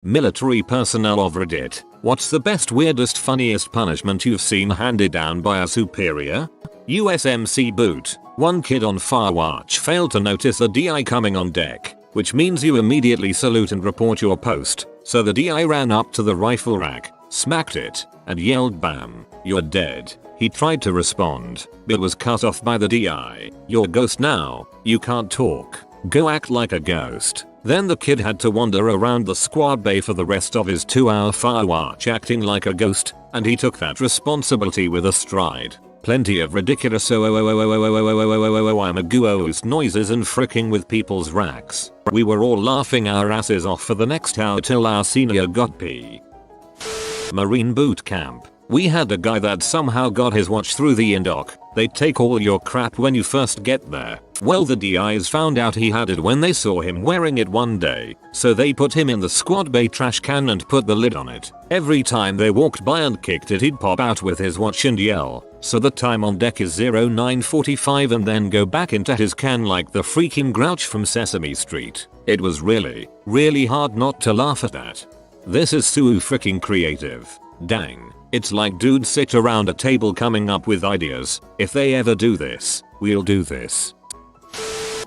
Military personnel of Reddit, what's the best, weirdest, funniest punishment you've seen handed down by a superior? USMC boot. One kid on fire watch failed to notice a DI coming on deck, which means you immediately salute and report your post. So the DI ran up to the rifle rack, smacked it, and yelled, "Bam, you're dead." He tried to respond, but was cut off by the DI. "You're a ghost now, you can't talk. Go act like a ghost." Then the kid had to wander around the squad bay for the rest of his 2-hour fire watch acting like a ghost, and he took that responsibility with a stride. Plenty of ridiculous I'm a goose noises and fricking with people's racks. We were all laughing our asses off for the next hour till our senior got pee. Marine boot camp. We had a guy that somehow got his watch through the indoc. They take all your crap when you first get there. Well, the DIs found out he had it when they saw him wearing it one day, so they put him in the squad bay trash can and put the lid on it. Every time they walked by and kicked it, he'd pop out with his watch and yell, "So the time on deck is 09:45," and then go back into his can like the freaking Grouch from Sesame Street. It was really hard not to laugh at that. This is so freaking creative. Dang. It's like dudes sit around a table coming up with ideas. If they ever do this, we'll do this.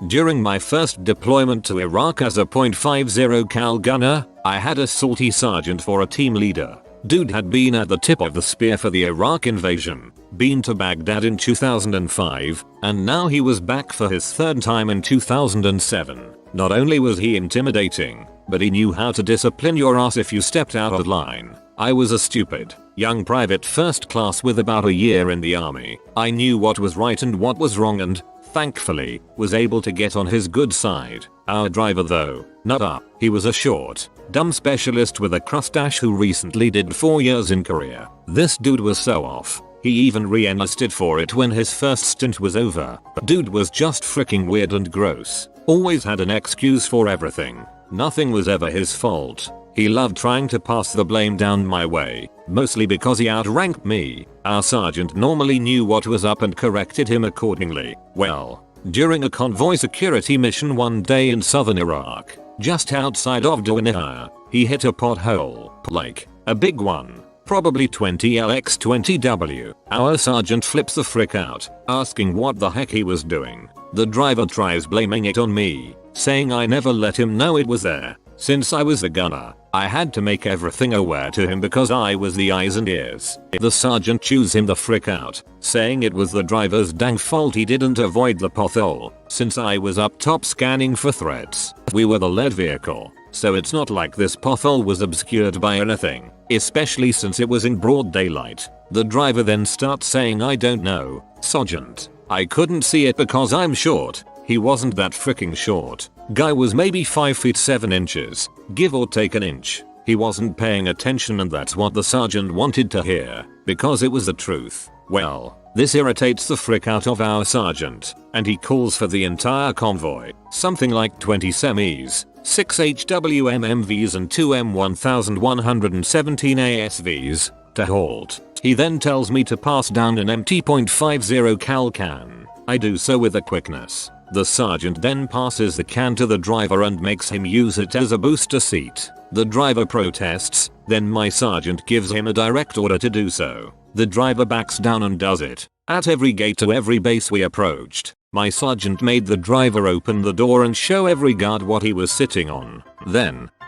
During my first deployment to Iraq as a .50 cal gunner, I had a salty sergeant for a team leader. Dude had been at the tip of the spear for the Iraq invasion, been to Baghdad in 2005, and now he was back for his third time in 2007. Not only was he intimidating, but he knew how to discipline your ass if you stepped out of line. I was a stupid, young private first class with about a year in the army. I knew what was right and what was wrong and, thankfully, was able to get on his good side. Our driver though, nut up. He was a short, dumb specialist with a crustache who recently did 4 years in Korea. This dude was so off. He even re-enlisted for it when his first stint was over. Dude was just freaking weird and gross. Always had an excuse for everything. Nothing was ever his fault. He loved trying to pass the blame down my way, mostly because he outranked me. Our sergeant normally knew what was up and corrected him accordingly. Well, during a convoy security mission one day in southern Iraq, just outside of Downir, he hit a pothole, like a big one, probably 20LX20W. Our sergeant flips the frick out, asking what the heck he was doing. The driver tries blaming it on me, saying I never let him know it was there. Since I was the gunner, I had to make everything aware to him because I was the eyes and ears. The sergeant chews him the frick out, saying it was the driver's dang fault he didn't avoid the pothole, since I was up top scanning for threats. We were the lead vehicle, so it's not like this pothole was obscured by anything, especially since it was in broad daylight. The driver then starts saying, "I don't know, Sergeant. I couldn't see it because I'm short." He wasn't that freaking short. Guy was maybe 5 feet 7 inches, give or take an inch. He wasn't paying attention, and that's what the sergeant wanted to hear, because it was the truth. Well, this irritates the frick out of our sergeant, and he calls for the entire convoy, something like 20 semis, 6 HWMMVs and 2 M1117 ASVs, to halt. He then tells me to pass down an empty .50 cal can. I do so with a quickness. The sergeant then passes the can to the driver and makes him use it as a booster seat. The driver protests, then my sergeant gives him a direct order to do so. The driver backs down and does it. At every gate to every base we approached, my sergeant made the driver open the door and show every guard what he was sitting on.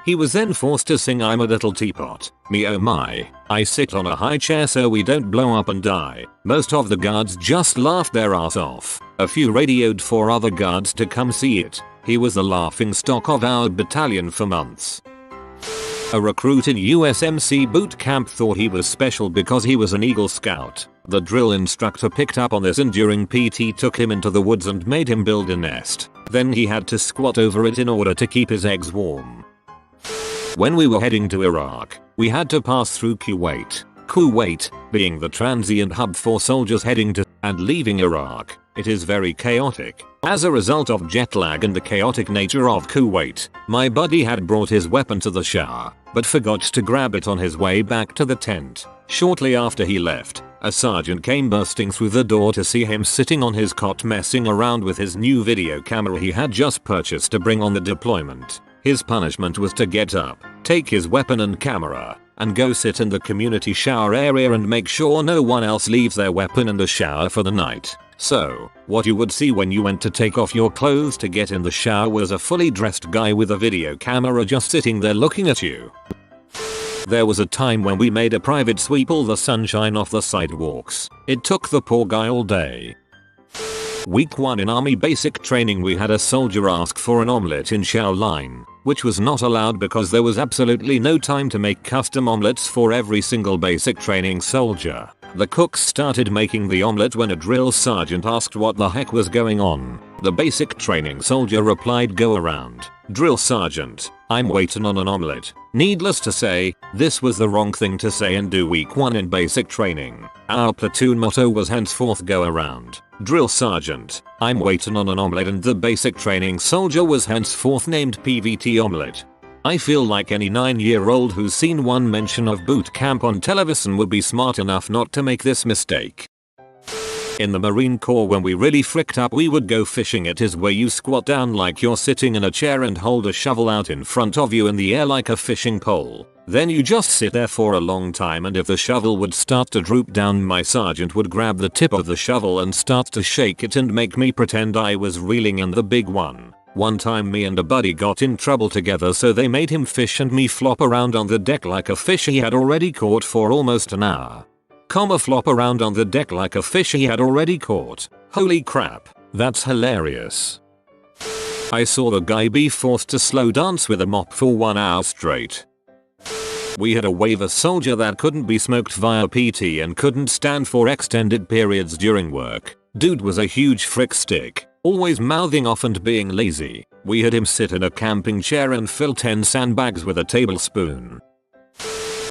He was then forced to sing "I'm a Little Teapot." Me oh my, I sit on a high chair so we don't blow up and die. Most of the guards just laughed their ass off. A few radioed for other guards to come see it. He was the laughing stock of our battalion for months. A recruit in USMC boot camp thought he was special because he was an Eagle Scout. The drill instructor picked up on this and during PT took him into the woods and made him build a nest. Then he had to squat over it in order to keep his eggs warm. When we were heading to Iraq, we had to pass through Kuwait. Kuwait being the transient hub for soldiers heading to and leaving Iraq. It is very chaotic. As a result of jet lag and the chaotic nature of Kuwait, my buddy had brought his weapon to the shower, but forgot to grab it on his way back to the tent. Shortly after he left, a sergeant came bursting through the door to see him sitting on his cot messing around with his new video camera he had just purchased to bring on the deployment. His punishment was to get up, take his weapon and camera, and go sit in the community shower area and make sure no one else leaves their weapon in the shower for the night. So, what you would see when you went to take off your clothes to get in the shower was a fully dressed guy with a video camera just sitting there looking at you. There was a time when we made a private sweep all the sunshine off the sidewalks. It took the poor guy all day. Week 1 in army basic training, we had a soldier ask for an omelette in chow line, which was not allowed because there was absolutely no time to make custom omelettes for every single basic training soldier. The cooks started making the omelette when a drill sergeant asked what the heck was going on. The basic training soldier replied, "Go around, drill sergeant, I'm waiting on an omelette." Needless to say, this was the wrong thing to say and do week 1 in basic training. Our platoon motto was henceforth "Go around, drill sergeant, I'm waiting on an omelette," and the basic training soldier was henceforth named PVT Omelette. I feel like any 9-year-old who's seen one mention of boot camp on television would be smart enough not to make this mistake. In the Marine Corps, when we really fricked up, we would go fishing. It is where you squat down like you're sitting in a chair and hold a shovel out in front of you in the air like a fishing pole. Then you just sit there for a long time, and if the shovel would start to droop down, my sergeant would grab the tip of the shovel and start to shake it and make me pretend I was reeling in the big one. One time me and a buddy got in trouble together, so they made him fish and me flop around on the deck like a fish he had already caught for almost an hour. Flop around on the deck like a fish he had already caught. Holy crap, that's hilarious. I saw the guy be forced to slow dance with a mop for 1 hour straight. We had a waiver soldier that couldn't be smoked via PT and couldn't stand for extended periods during work. Dude was a huge frick stick, always mouthing off and being lazy. We had him sit in a camping chair and fill 10 sandbags with a tablespoon.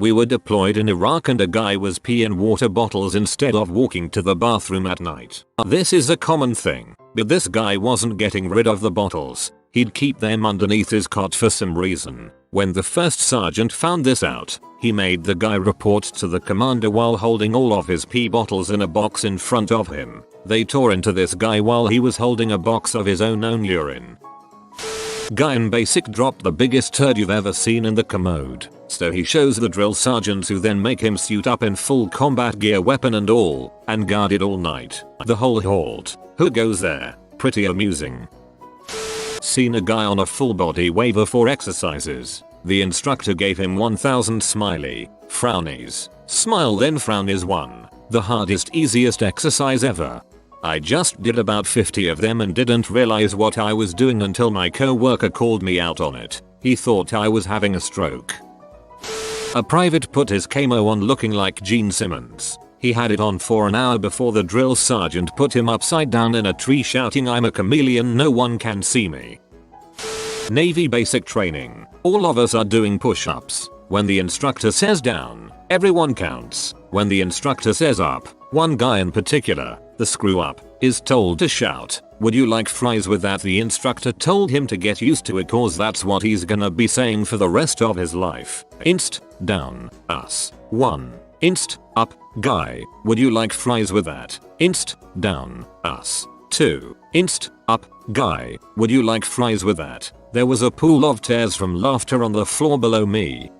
We were deployed in Iraq and a guy was peeing water bottles instead of walking to the bathroom at night. This is a common thing, but this guy wasn't getting rid of the bottles. He'd keep them underneath his cot for some reason. When the first sergeant found this out, he made the guy report to the commander while holding all of his pee bottles in a box in front of him. They tore into this guy while he was holding a box of his own urine. Guy in basic dropped the biggest turd you've ever seen in the commode, so he shows the drill sergeants, who then make him suit up in full combat gear, weapon and all, and guard it all night. The whole halt. Who goes there? Pretty amusing. Seen a guy on a full body waiver for exercises. The instructor gave him 1000 smiley, frownies. Smile then frown is 1. The hardest, easiest exercise ever. I just did about 50 of them and didn't realize what I was doing until my co-worker called me out on it. He thought I was having a stroke. A private put his camo on looking like Gene Simmons. He had it on for an hour before the drill sergeant put him upside down in a tree shouting, "I'm a chameleon, no one can see me." Navy basic training. All of us are doing push-ups. When the instructor says down, everyone counts. When the instructor says up, one guy in particular, the screw up, is told to shout, "Would you like fries with that?" The instructor told him to get used to it, cause that's what he's gonna be saying for the rest of his life. Inst, down, us. 1. Inst, up, guy, would you like fries with that? Inst, down, us. 2. Inst, up, guy, would you like fries with that? There was a pool of tears from laughter on the floor below me.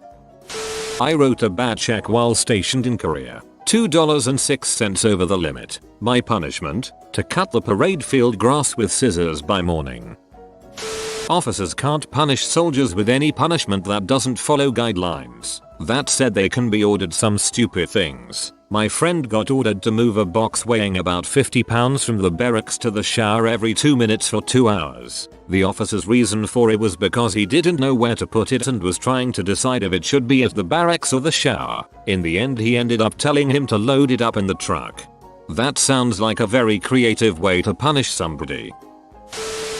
I wrote a bad check while stationed in Korea. $2.06 over the limit. My punishment? To cut the parade field grass with scissors by morning. Officers can't punish soldiers with any punishment that doesn't follow guidelines. That said, they can be ordered some stupid things. My friend got ordered to move a box weighing about 50 pounds from the barracks to the shower every 2 minutes for 2 hours. The officer's reason for it was because he didn't know where to put it and was trying to decide if it should be at the barracks or the shower. In the end, he ended up telling him to load it up in the truck. That sounds like a very creative way to punish somebody.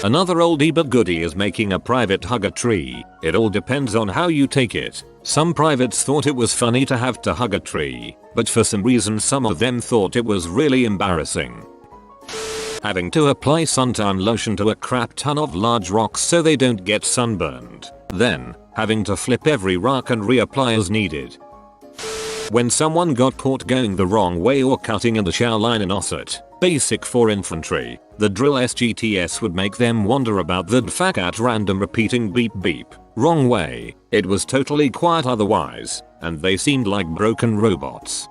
Another oldie but goodie is making a private hug a tree. It all depends on how you take it. Some privates thought it was funny to have to hug a tree, but for some reason some of them thought it was really embarrassing. Having to apply suntan lotion to a crap ton of large rocks so they don't get sunburned. Then, having to flip every rock and reapply as needed. When someone got caught going the wrong way or cutting in the shower line in OSSET, basic for infantry, the drill SGTS would make them wonder about the fact at random repeating beep beep. Wrong way, it was totally quiet otherwise, and they seemed like broken robots.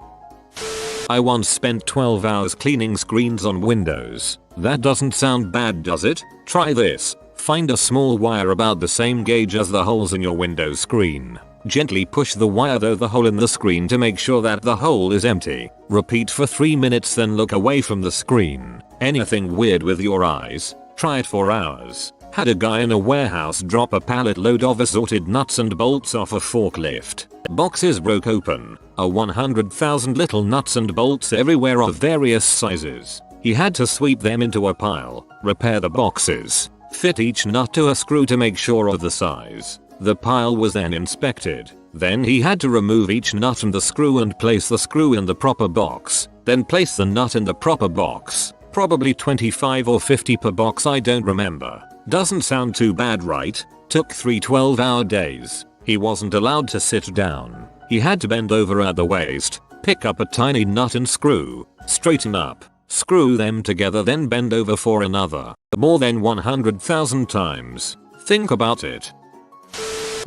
I once spent 12 hours cleaning screens on Windows. That doesn't sound bad, does it? Try this. Find a small wire about the same gauge as the holes in your Windows screen. Gently push the wire through the hole in the screen to make sure that the hole is empty. Repeat for 3 minutes, then look away from the screen. Anything weird with your eyes? Try it for hours. Had a guy in a warehouse drop a pallet load of assorted nuts and bolts off a forklift. Boxes broke open. 100,000 little nuts and bolts everywhere of various sizes. He had to sweep them into a pile, repair the boxes, fit each nut to a screw to make sure of the size. The pile was then inspected. Then he had to remove each nut and the screw and place the screw in the proper box. Then place the nut in the proper box. Probably 25 or 50 per box, I don't remember. Doesn't sound too bad, right? Took 3 12-hour days. He wasn't allowed to sit down. He had to bend over at the waist, pick up a tiny nut and screw, straighten up, screw them together, then bend over for another. More than 100,000 times. Think about it.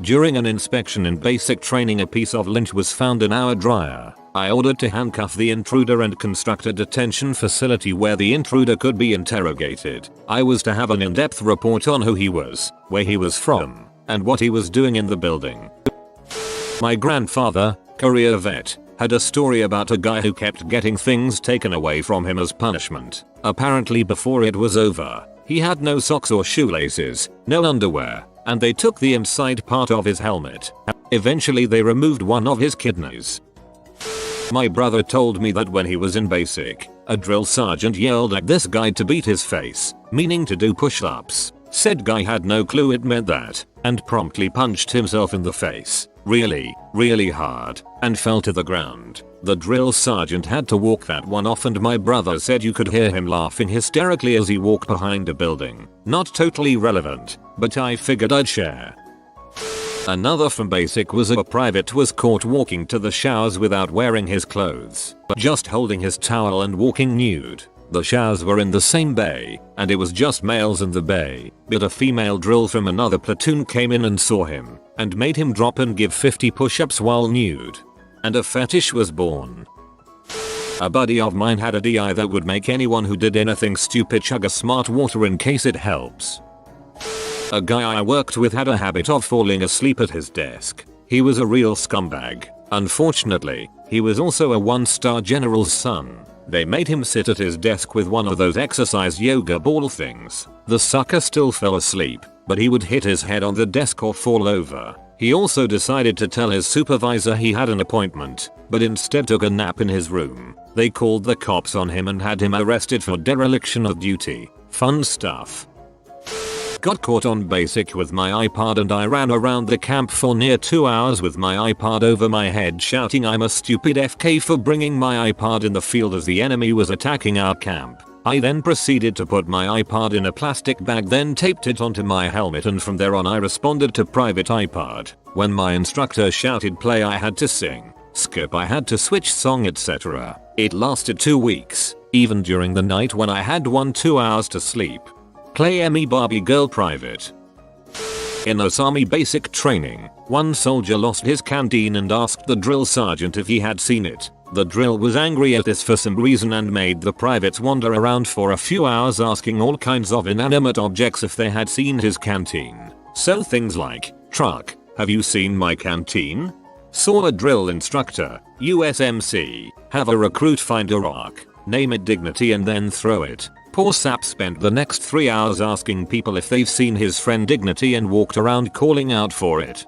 During an inspection in basic training, a piece of lint was found in our dryer. I ordered to handcuff the intruder and construct a detention facility where the intruder could be interrogated. I was to have an in-depth report on who he was, where he was from, and what he was doing in the building. My grandfather, career vet, had a story about a guy who kept getting things taken away from him as punishment. Apparently before it was over, he had no socks or shoelaces, no underwear, and they took the inside part of his helmet. Eventually they removed one of his kidneys. My brother told me that when he was in basic, a drill sergeant yelled at this guy to beat his face, meaning to do push-ups. Said guy had no clue it meant that, and promptly punched himself in the face, really hard, and fell to the ground. The drill sergeant had to walk that one off, and my brother said you could hear him laughing hysterically as he walked behind a building. Not totally relevant, but I figured I'd share. Another from basic was a private was caught walking to the showers without wearing his clothes, just holding his towel and walking nude. The showers were in the same bay, and it was just males in the bay, but a female drill from another platoon came in and saw him, and made him drop and give 50 push-ups while nude. And a fetish was born. A buddy of mine had a DI that would make anyone who did anything stupid chug a smart water in case it helps. A guy I worked with had a habit of falling asleep at his desk. He was a real scumbag. Unfortunately, he was also a 1-star general's son. They made him sit at his desk with one of those exercise yoga ball things. The sucker still fell asleep, but he would hit his head on the desk or fall over. He also decided to tell his supervisor he had an appointment, but instead took a nap in his room. They called the cops on him and had him arrested for dereliction of duty. Fun stuff. Got caught on basic with my iPod, and I ran around the camp for near 2 hours with my iPod over my head shouting I'm a stupid FK for bringing my iPod in the field as the enemy was attacking our camp. I then proceeded to put my iPod in a plastic bag, then taped it onto my helmet, and from there on I responded to private iPod. When my instructor shouted play, I had to sing. Skip, I had to switch song, etc. It lasted 2 weeks, even during the night when I had 2 hours to sleep. Play me Barbie Girl private. In Osami basic training, one soldier lost his canteen and asked the drill sergeant if he had seen it. The drill was angry at this for some reason and made the privates wander around for a few hours asking all kinds of inanimate objects if they had seen his canteen. So things like, truck, have you seen my canteen? Saw a drill instructor, USMC, have a recruit find a rock, name it dignity and then throw it. Poor sap spent the next 3 hours asking people if they've seen his friend Dignity and walked around calling out for it.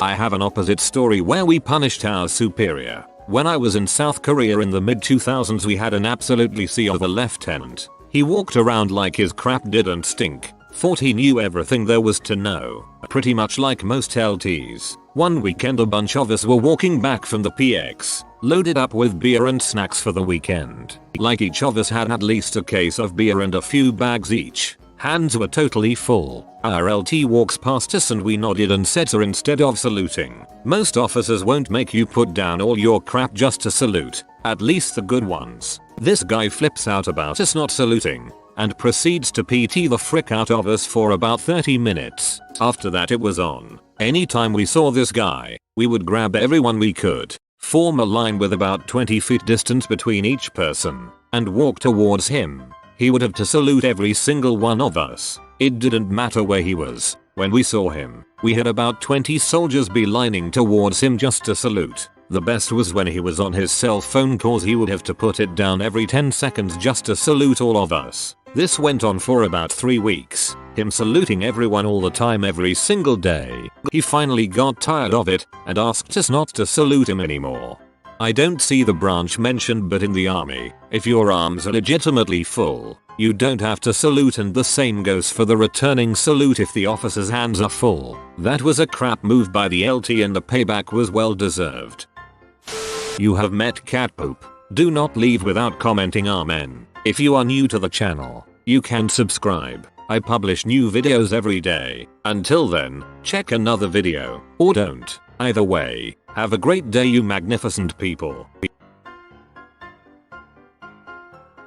I have an opposite story where we punished our superior. When I was in South Korea in the mid-2000s, we had an absolutely sea of a lieutenant. He walked around like his crap didn't stink. Thought he knew everything there was to know. Pretty much like most LTs. One weekend a bunch of us were walking back from the PX, loaded up with beer and snacks for the weekend. Like each of us had at least a case of beer and a few bags each. Hands were totally full. Our LT walks past us and we nodded and said sir instead of saluting. Most officers won't make you put down all your crap just to salute, at least the good ones. This guy flips out about us not saluting. and proceeds to PT the frick out of us for about 30 minutes. After that it was on. Anytime we saw this guy, we would grab everyone we could, form a line with about 20 feet distance between each person, and walk towards him. He would have to salute every single one of us. It didn't matter where he was. When we saw him, we had about 20 soldiers beelining towards him just to salute. The best was when he was on his cell phone cause he would have to put it down every 10 seconds just to salute all of us. This went on for about 3 weeks, him saluting everyone all the time every single day. He finally got tired of it and asked us not to salute him anymore. I don't see the branch mentioned, but in the army, if your arms are legitimately full, you don't have to salute, and the same goes for the returning salute if the officer's hands are full. That was a crap move by the LT and the payback was well deserved. You have met cat poop. Do not leave without commenting amen. If you are new to the channel, you can subscribe. I publish new videos every day. Until then, check another video, or don't. Either way, have a great day you magnificent people.